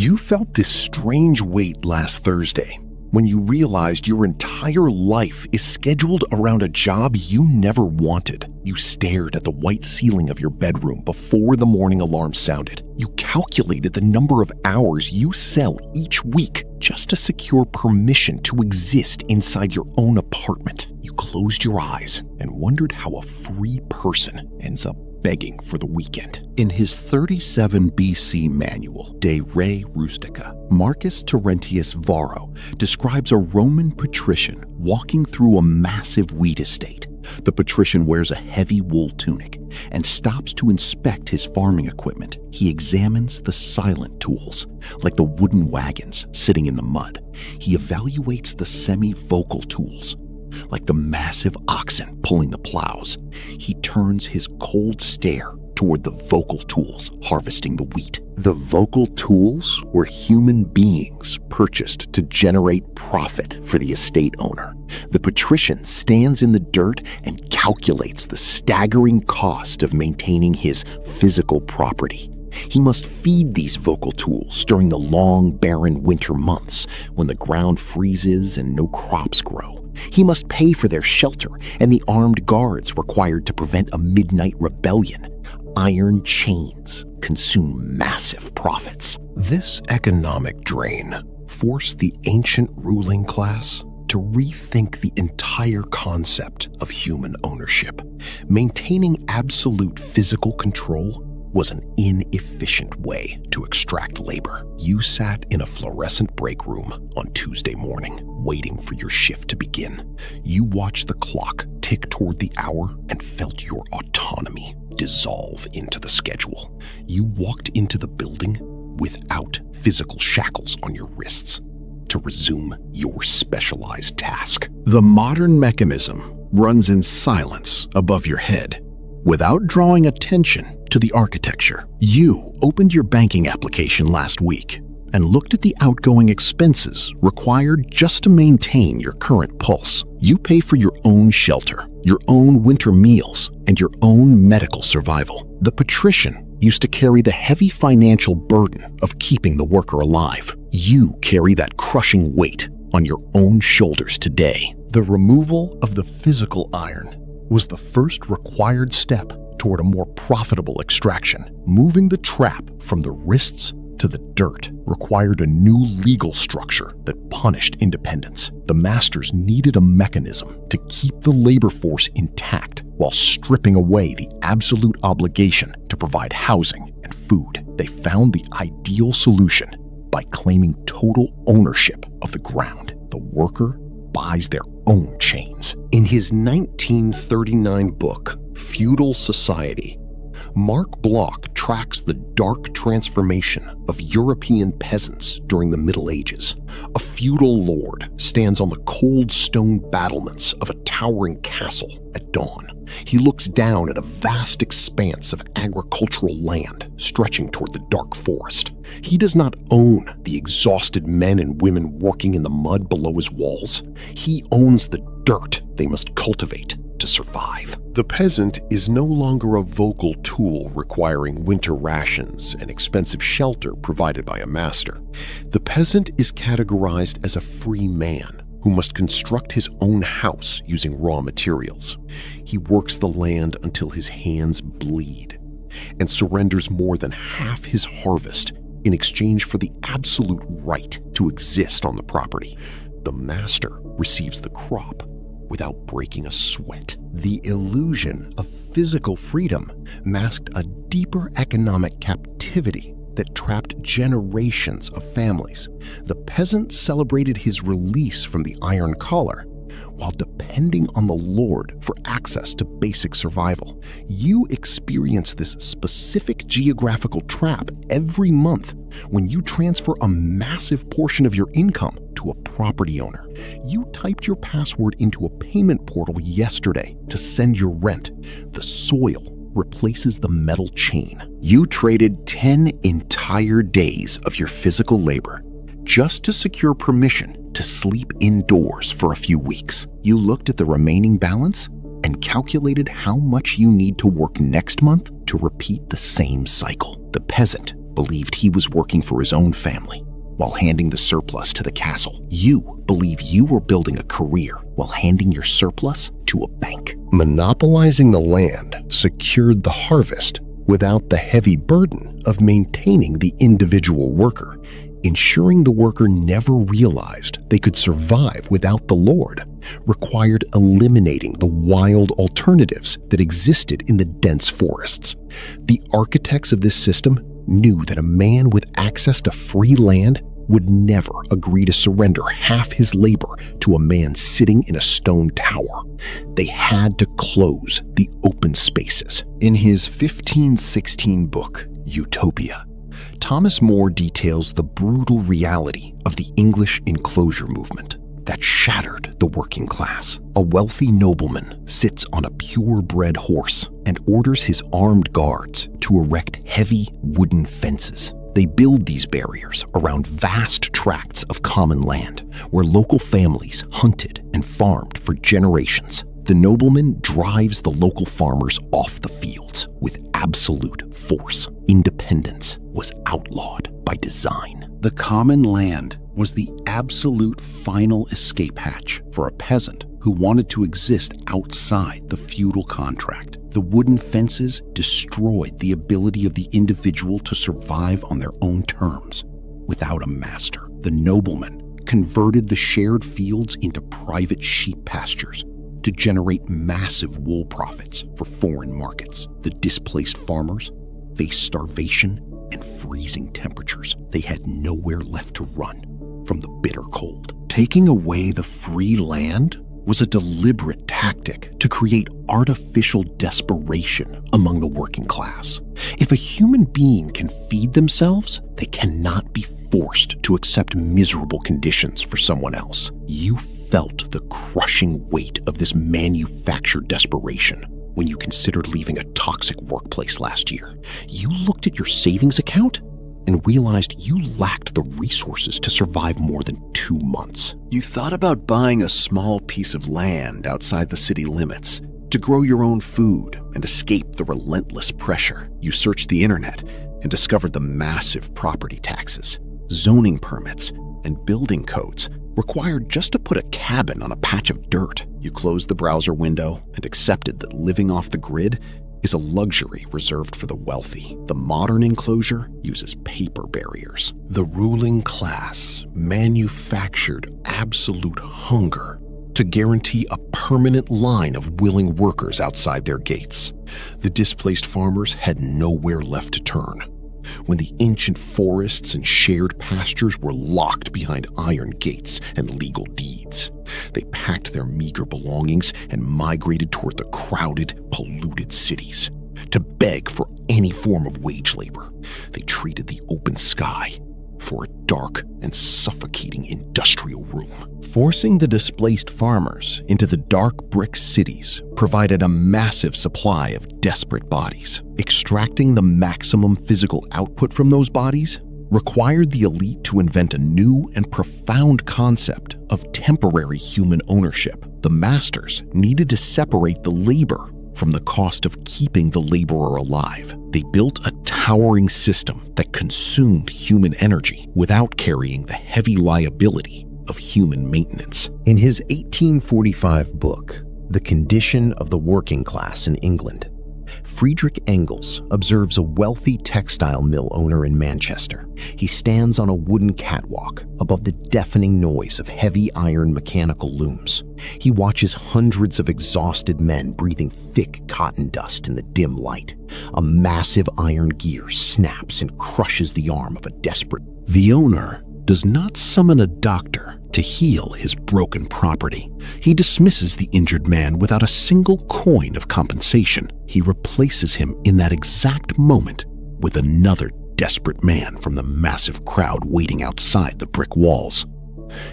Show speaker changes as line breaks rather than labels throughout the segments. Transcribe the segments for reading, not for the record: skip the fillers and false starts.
You felt this strange weight last Thursday when you realized your entire life is scheduled around a job you never wanted. You stared at the white ceiling of your bedroom before the morning alarm sounded. You calculated the number of hours you sell each week just to secure permission to exist inside your own apartment. You closed your eyes and wondered how a free person ends up begging for the weekend. In his 37 BC manual, De Re Rustica, Marcus Terentius Varro describes a Roman patrician walking through a massive wheat estate. The patrician wears a heavy wool tunic and stops to inspect his farming equipment. He examines the silent tools, like the wooden wagons sitting in the mud. He evaluates the semi-vocal tools, like the massive oxen pulling the plows. He turns his cold stare toward the vocal tools harvesting the wheat. The vocal tools were human beings purchased to generate profit for the estate owner. The patrician stands in the dirt and calculates the staggering cost of maintaining his physical property. He must feed these vocal tools during the long, barren winter months when the ground freezes and no crops grow. He must pay for their shelter and the armed guards required to prevent a midnight rebellion. Iron chains consume massive profits. This economic drain forced the ancient ruling class to rethink the entire concept of human ownership. Maintaining absolute physical control was an inefficient way to extract labor. You sat in a fluorescent break room on Tuesday morning, waiting for your shift to begin. You watched the clock tick toward the hour and felt your autonomy dissolve into the schedule. You walked into the building without physical shackles on your wrists to resume your specialized task. The modern mechanism runs in silence above your head, without drawing attention to the architecture. You opened your banking application last week and looked at the outgoing expenses required just to maintain your current pulse. You pay for your own shelter, your own winter meals, and your own medical survival. The patrician used to carry the heavy financial burden of keeping the worker alive. You carry that crushing weight on your own shoulders today. The removal of the physical iron was the first required step toward a more profitable extraction. Moving the trap from the wrists to the dirt required a new legal structure that punished independence. The masters needed a mechanism to keep the labor force intact while stripping away the absolute obligation to provide housing and food. They found the ideal solution by claiming total ownership of the ground. The worker buys their own chains. In his 1939 book, Feudal Society, Mark Bloch tracks the dark transformation of European peasants during the Middle Ages. A feudal lord stands on the cold stone battlements of a towering castle at dawn. He looks down at a vast expanse of agricultural land stretching toward the dark forest. He does not own the exhausted men and women working in the mud below his walls. He owns the dirt they must cultivate to survive. The peasant is no longer a vocal tool requiring winter rations and expensive shelter provided by a master. The peasant is categorized as a free man who must construct his own house using raw materials. He works the land until his hands bleed and surrenders more than half his harvest in exchange for the absolute right to exist on the property. The master receives the crop without breaking a sweat. The illusion of physical freedom masked a deeper economic captivity that trapped generations of families. The peasant celebrated his release from the iron collar while depending on the lord for access to basic survival. You experience this specific geographical trap every month when you transfer a massive portion of your income to a property owner. You typed your password into a payment portal yesterday to send your rent. The soil replaces the metal chain. You traded 10 entire days of your physical labor just to secure permission to sleep indoors for a few weeks. You looked at the remaining balance and calculated how much you need to work next month to repeat the same cycle. The peasant believed he was working for his own family while handing the surplus to the castle. You believe you were building a career while handing your surplus to a bank.
Monopolizing the land secured the harvest without the heavy burden of maintaining the individual worker, ensuring the worker never realized they could survive without the Lord, required eliminating the wild alternatives that existed in the dense forests. The architects of this system knew that a man with access to free land would never agree to surrender half his labor to a man sitting in a stone tower. They had to close the open spaces. In his 1516 book, Utopia, Thomas More details the brutal reality of the English enclosure movement that shattered the working class. A wealthy nobleman sits on a purebred horse and orders his armed guards to erect heavy wooden fences. They build these barriers around vast tracts of common land where local families hunted and farmed for generations. The nobleman drives the local farmers off the fields with absolute force. Independence was outlawed by design.
The common land was the absolute final escape hatch for a peasant who wanted to exist outside the feudal contract. The wooden fences destroyed the ability of the individual to survive on their own terms without a master. The nobleman converted the shared fields into private sheep pastures to generate massive wool profits for foreign markets. The displaced farmers faced starvation and freezing temperatures. They had nowhere left to run from the bitter cold.
Taking away the free land was a deliberate tactic to create artificial desperation among the working class. If a human being can feed themselves, they cannot be forced to accept miserable conditions for someone else. You felt the crushing weight of this manufactured desperation when you considered leaving a toxic workplace last year. You looked at your savings account and realized you lacked the resources to survive more than 2 months. You thought about buying a small piece of land outside the city limits to grow your own food and escape the relentless pressure. You searched the internet and discovered the massive property taxes, zoning permits, and building codes required just to put a cabin on a patch of dirt. You closed the browser window and accepted that living off the grid is a luxury reserved for the wealthy. The modern enclosure uses paper barriers.
The ruling class manufactured absolute hunger to guarantee a permanent line of willing workers outside their gates. The displaced farmers had nowhere left to turn. When the ancient forests and shared pastures were locked behind iron gates and legal deeds, they packed their meager belongings and migrated toward the crowded, polluted cities to beg for any form of wage labor. They traded the open sky for a dark and suffocating industrial room. Forcing the displaced farmers into the dark brick cities provided a massive supply of desperate bodies. Extracting the maximum physical output from those bodies required the elite to invent a new and profound concept of temporary human ownership. The masters needed to separate the labor from the cost of keeping the laborer alive. They built a towering system that consumed human energy without carrying the heavy liability of human maintenance. In his 1845 book, The Condition of the Working Class in England, Friedrich Engels observes a wealthy textile mill owner in Manchester. He stands on a wooden catwalk above the deafening noise of heavy iron mechanical looms. He watches hundreds of exhausted men breathing thick cotton dust in the dim light. A massive iron gear snaps and crushes the arm of a desperate. The owner does not summon a doctor to heal his broken property. He dismisses the injured man without a single coin of compensation. He replaces him in that exact moment with another desperate man from the massive crowd waiting outside the brick walls.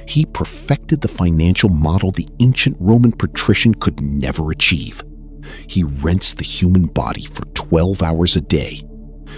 He perfected the financial model the ancient Roman patrician could never achieve. He rents the human body for 12 hours a day.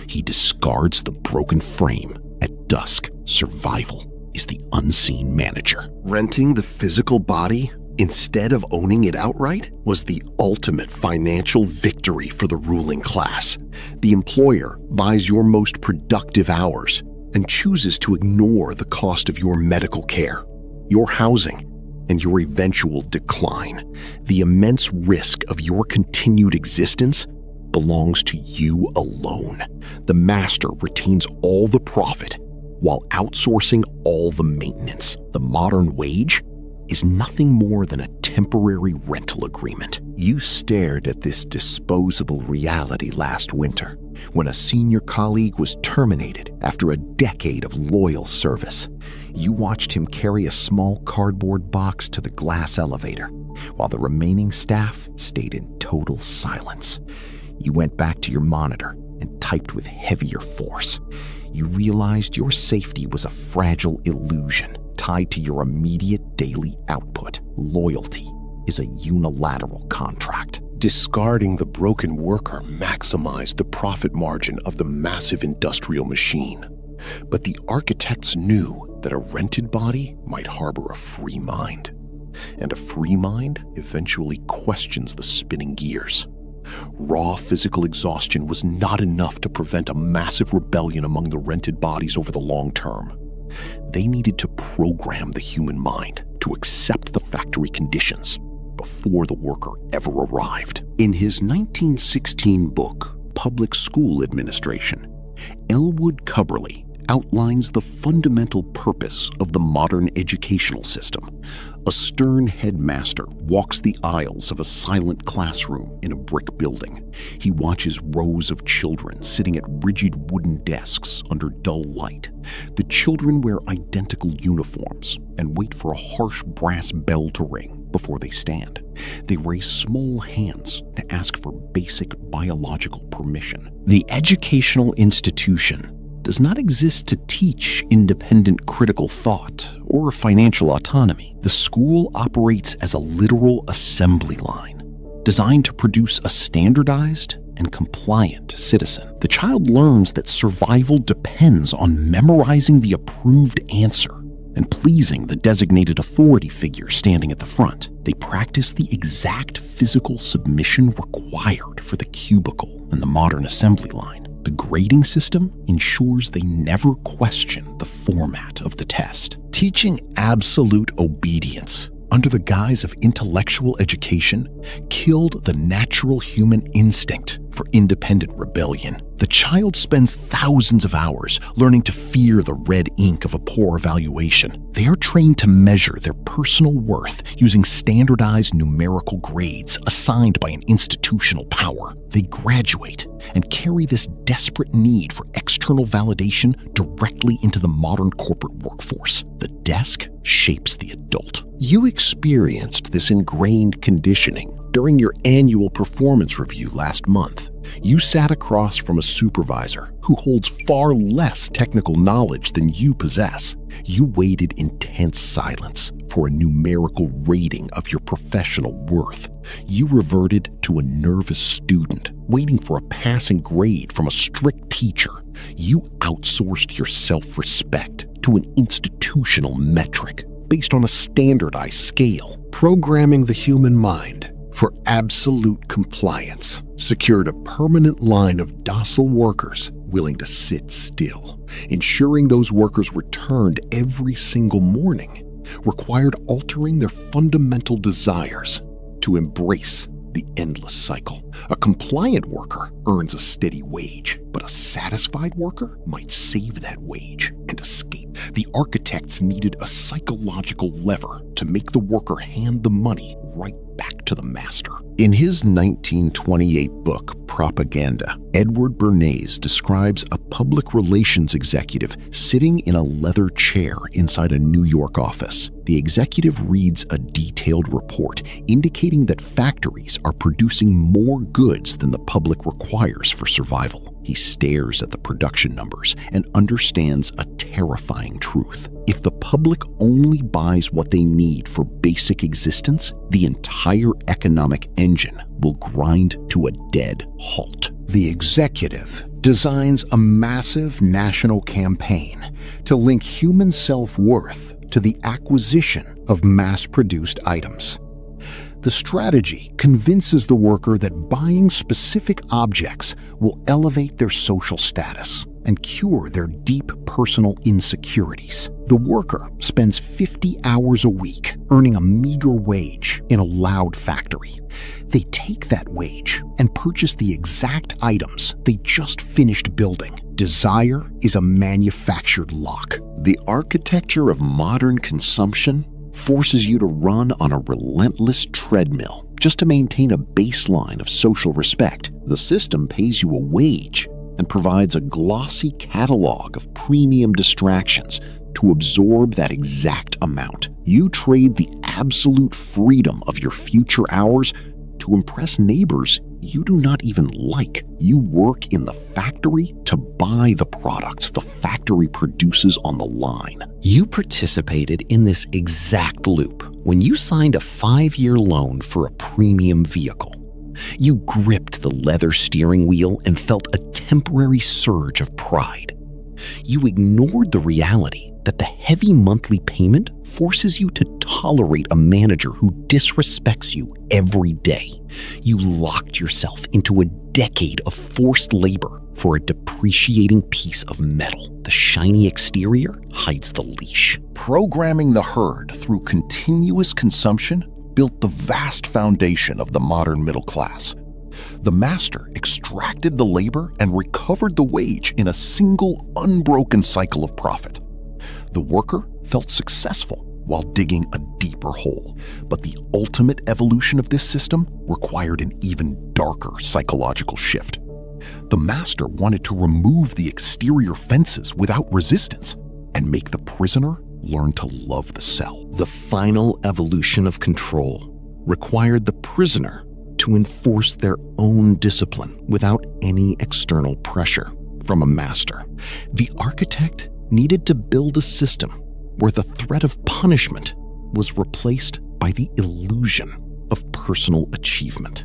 He discards the broken frame at dusk. Survival is the unseen manager. Renting the physical body instead of owning it outright, was the ultimate financial victory for the ruling class. The employer buys your most productive hours and chooses to ignore the cost of your medical care, your housing, and your eventual decline. The immense risk of your continued existence belongs to you alone. The master retains all the profit while outsourcing all the maintenance. The modern wage is nothing more than a temporary rental agreement. You stared at this disposable reality last winter when a senior colleague was terminated after a decade of loyal service. You watched him carry a small cardboard box to the glass elevator while the remaining staff stayed in total silence. You went back to your monitor and typed with heavier force. You realized your safety was a fragile illusion tied to your immediate daily output. Loyalty is a unilateral contract.
Discarding the broken worker maximized the profit margin of the massive industrial machine. But the architects knew that a rented body might harbor a free mind. And a free mind eventually questions the spinning gears. Raw physical exhaustion was not enough to prevent a massive rebellion among the rented bodies over the long term. They needed to program the human mind to accept the factory conditions before the worker ever arrived.
In his 1916 book, Public School Administration, Elwood Cubberley outlines the fundamental purpose of the modern educational system. A stern headmaster walks the aisles of a silent classroom in a brick building. He watches rows of children sitting at rigid wooden desks under dull light. The children wear identical uniforms and wait for a harsh brass bell to ring before they stand. They raise small hands to ask for basic biological permission. The educational institution does not exist to teach independent critical thought or financial autonomy. The school operates as a literal assembly line, designed to produce a standardized and compliant citizen. The child learns that survival depends on memorizing the approved answer and pleasing the designated authority figure standing at the front. They practice the exact physical submission required for the cubicle and the modern assembly line. The grading system ensures they never question the format of the test.
Teaching absolute obedience under the guise of intellectual education killed the natural human instinct for independent rebellion. The child spends thousands of hours learning to fear the red ink of a poor evaluation. They are trained to measure their personal worth using standardized numerical grades assigned by an institutional power. They graduate and carry this desperate need for external validation directly into the modern corporate workforce. The desk shapes the adult. You experienced this ingrained conditioning during your annual performance review last month. You sat across from a supervisor who holds far less technical knowledge than you possess. You waited in tense silence for a numerical rating of your professional worth. You reverted to a nervous student waiting for a passing grade from a strict teacher. You outsourced your self-respect to an institutional metric based on a standardized scale. Programming the human mind for absolute compliance secured a permanent line of docile workers willing to sit still. Ensuring those workers returned every single morning required altering their fundamental desires to embrace the endless cycle. A compliant worker earns a steady wage, but a satisfied worker might save that wage and escape. The architects needed a psychological lever to make the worker hand the money right back to the master. In his 1928 book, Propaganda, Edward Bernays describes a public relations executive sitting in a leather chair inside a New York office. The executive reads a detailed report indicating that factories are producing more goods than the public requires for survival. He stares at the production numbers and understands a terrifying truth. If the public only buys what they need for basic existence, the entire economic engine will grind to a dead halt. The executive designs a massive national campaign to link human self-worth to the acquisition of mass-produced items.
The strategy convinces the worker that buying specific objects will elevate their social status and cure their deep personal insecurities. The worker spends 50 hours a week earning a meager wage in a loud factory. They take that wage and purchase the exact items they just finished building. Desire is a manufactured lock.
The architecture of modern consumption forces you to run on a relentless treadmill just to maintain a baseline of social respect. The system pays you a wage and provides a glossy catalog of premium distractions to absorb that exact amount. You trade the absolute freedom of your future hours to impress neighbors you do not even like. You work in the factory to buy the products the factory produces on the line.
You participated in this exact loop when you signed a 5-year loan for a premium vehicle. You gripped the leather steering wheel and felt a temporary surge of pride. You ignored the reality that the heavy monthly payment forces you to tolerate a manager who disrespects you every day. You locked yourself into a decade of forced labor for a depreciating piece of metal. The shiny exterior hides the leash.
Programming the herd through continuous consumption built the vast foundation of the modern middle class. The master extracted the labor and recovered the wage in a single unbroken cycle of profit. The worker felt successful while digging a deeper hole, but the ultimate evolution of this system required an even darker psychological shift. The master wanted to remove the exterior fences without resistance and make the prisoner learn to love the cell.
The final evolution of control required the prisoner to enforce their own discipline without any external pressure from a master. The architect needed to build a system where the threat of punishment was replaced by the illusion of personal achievement.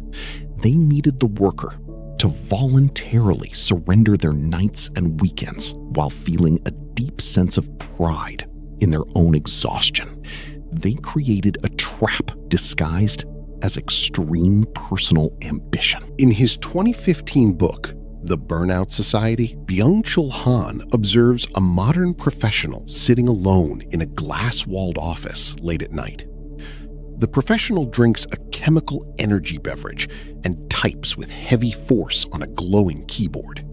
They needed the worker to voluntarily surrender their nights and weekends while feeling a deep sense of pride in their own exhaustion. They created a trap disguised as extreme personal ambition.
In his 2015 book, The Burnout Society, Byung-Chul Han observes a modern professional sitting alone in a glass-walled office late at night. The professional drinks a chemical energy beverage and types with heavy force on a glowing keyboard.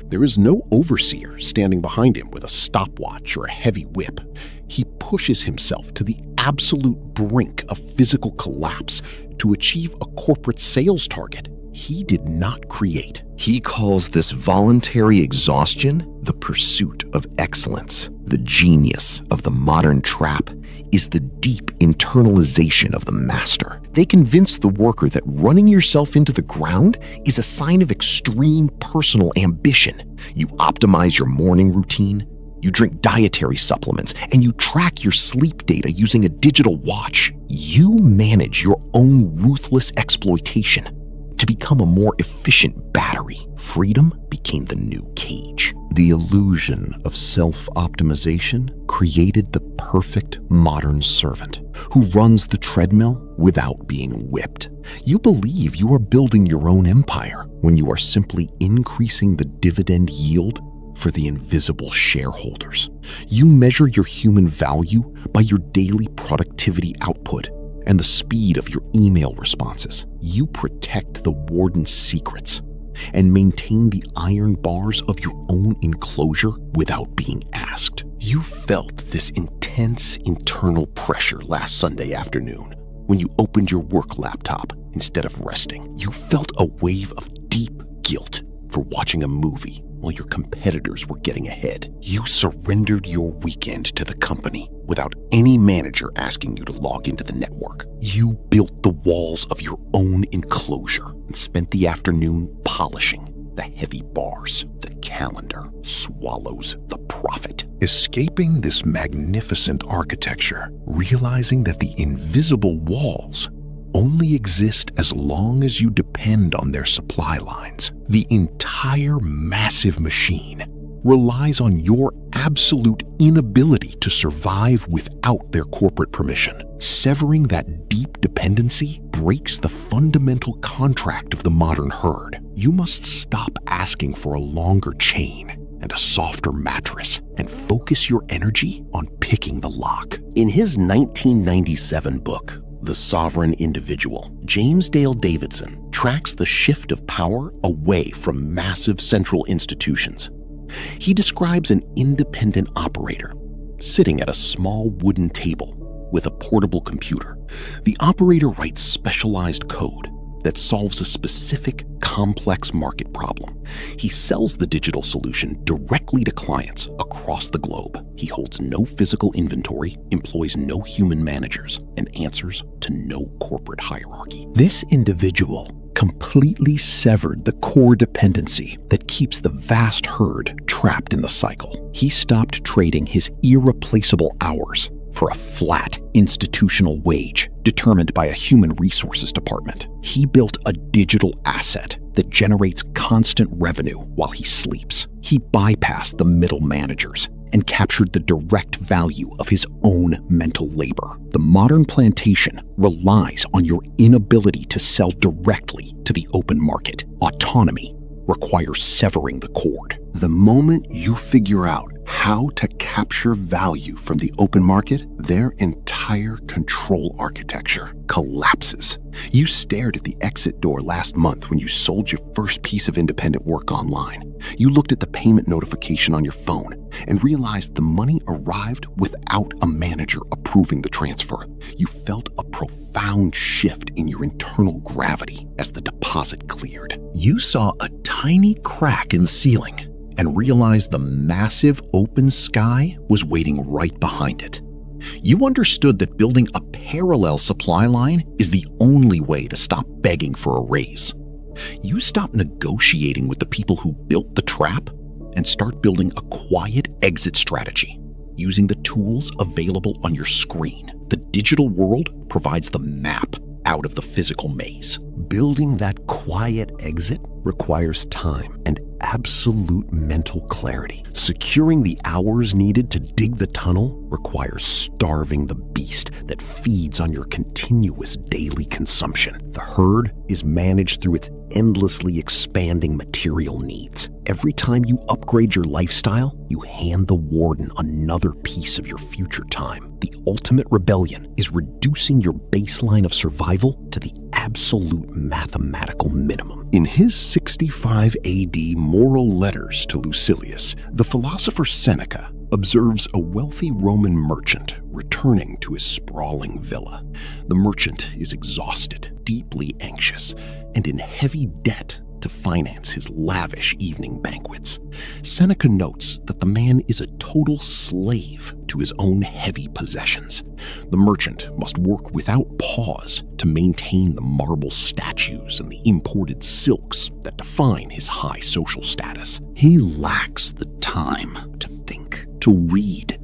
There is no overseer standing behind him with a stopwatch or a heavy whip. He pushes himself to the absolute brink of physical collapse to achieve a corporate sales target he did not create.
He calls this voluntary exhaustion the pursuit of excellence. The genius of the modern trap is the deep internalization of the master. They convince the worker that running yourself into the ground is a sign of extreme personal ambition. You optimize your morning routine, you drink dietary supplements, and you track your sleep data using a digital watch. You manage your own ruthless exploitation to become a more efficient battery. Freedom became the new cage.
The illusion of self-optimization created the perfect modern servant who runs the treadmill without being whipped. You believe you are building your own empire when you are simply increasing the dividend yield for the invisible shareholders. You measure your human value by your daily productivity output and the speed of your email responses. You protect the warden's secrets and maintain the iron bars of your own enclosure without being asked. You felt this intense internal pressure last Sunday afternoon when you opened your work laptop instead of resting. You felt a wave of deep guilt for watching a movie while your competitors were getting ahead. You surrendered your weekend to the company without any manager asking you to log into the network. You built the walls of your own enclosure and spent the afternoon polishing the heavy bars. The calendar swallows the profit. Escaping this magnificent architecture, realizing that the invisible walls only exist as long as you depend on their supply lines. The entire massive machine
relies on your absolute inability to survive without their corporate permission. Severing that deep dependency breaks the fundamental contract of the modern herd. You must stop asking for a longer chain and a softer mattress and focus your energy on picking the lock.
In his 1997 book, The Sovereign Individual, James Dale Davidson tracks the shift of power away from massive central institutions. He describes an independent operator sitting at a small wooden table with a portable computer. The operator writes specialized code that solves a specific, complex market problem. He sells the digital solution directly to clients across the globe. He holds no physical inventory, employs no human managers, and answers to no corporate hierarchy.
This individual completely severed the core dependency that keeps the vast herd trapped in the cycle. He stopped trading his irreplaceable hours for a flat institutional wage determined by a human resources department. He built a digital asset that generates constant revenue while he sleeps. He bypassed the middle managers and captured the direct value of his own mental labor. The modern plantation relies on your inability to sell directly to the open market. Autonomy requires severing the cord.
The moment you figure out how to capture value from the open market, their entire control architecture collapses. You stared at the exit door last month when you sold your first piece of independent work online. You looked at the payment notification on your phone and realized the money arrived without a manager approving the transfer. You felt a profound shift in your internal gravity as the deposit cleared.
You saw a tiny crack in the ceiling and realized the massive open sky was waiting right behind it. You understood that building a parallel supply line is the only way to stop begging for a raise. You stop negotiating with the people who built the trap and start building a quiet exit strategy using the tools available on your screen. The digital world provides the map out of the physical maze.
Building that quiet exit requires time and absolute mental clarity. Securing the hours needed to dig the tunnel requires starving the beast that feeds on your continuous daily consumption. The herd is managed through its endlessly expanding material needs. Every time you upgrade your lifestyle, you hand the warden another piece of your future time. The ultimate rebellion is reducing your baseline of survival to the absolute mathematical minimum.
In his 65 AD moral letters to Lucilius, the philosopher Seneca observes a wealthy Roman merchant returning to his sprawling villa. The merchant is exhausted, deeply anxious, and in heavy debt to finance his lavish evening banquets. Seneca notes that the man is a total slave to his own heavy possessions. The merchant must work without pause to maintain the marble statues and the imported silks that define his high social status.
He lacks the time to think, to read,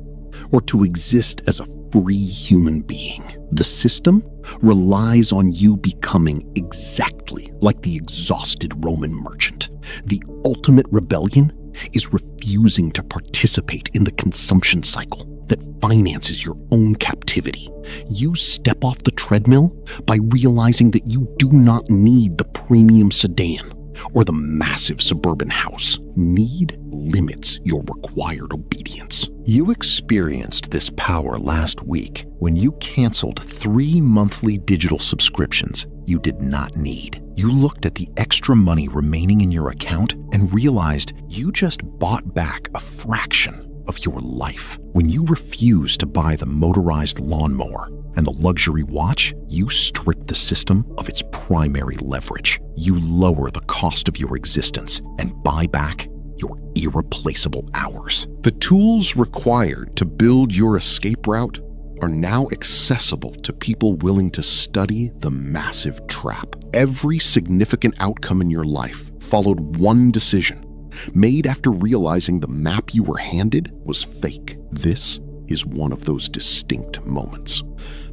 or to exist as a free human being. The system relies on you becoming exactly like the exhausted Roman merchant. The ultimate rebellion is refusing to participate in the consumption cycle that finances your own captivity. You step off the treadmill by realizing that you do not need the premium sedan or the massive suburban house. Need limits your required obedience.
You experienced this power last week when you canceled 3 monthly digital subscriptions you did not need. You looked at the extra money remaining in your account and realized you just bought back a fraction of your life. When you refused to buy the motorized lawnmower and the luxury watch, you strip the system of its primary leverage. You lower the cost of your existence and buy back your irreplaceable hours.
The tools required to build your escape route are now accessible to people willing to study the massive trap. Every significant outcome in your life followed one decision, made after realizing the map you were handed was fake. This is one of those distinct moments.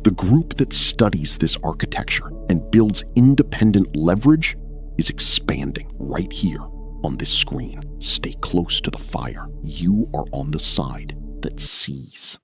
The group that studies this architecture and builds independent leverage is expanding right here
on this screen. Stay close to the fire. You are on the side that sees.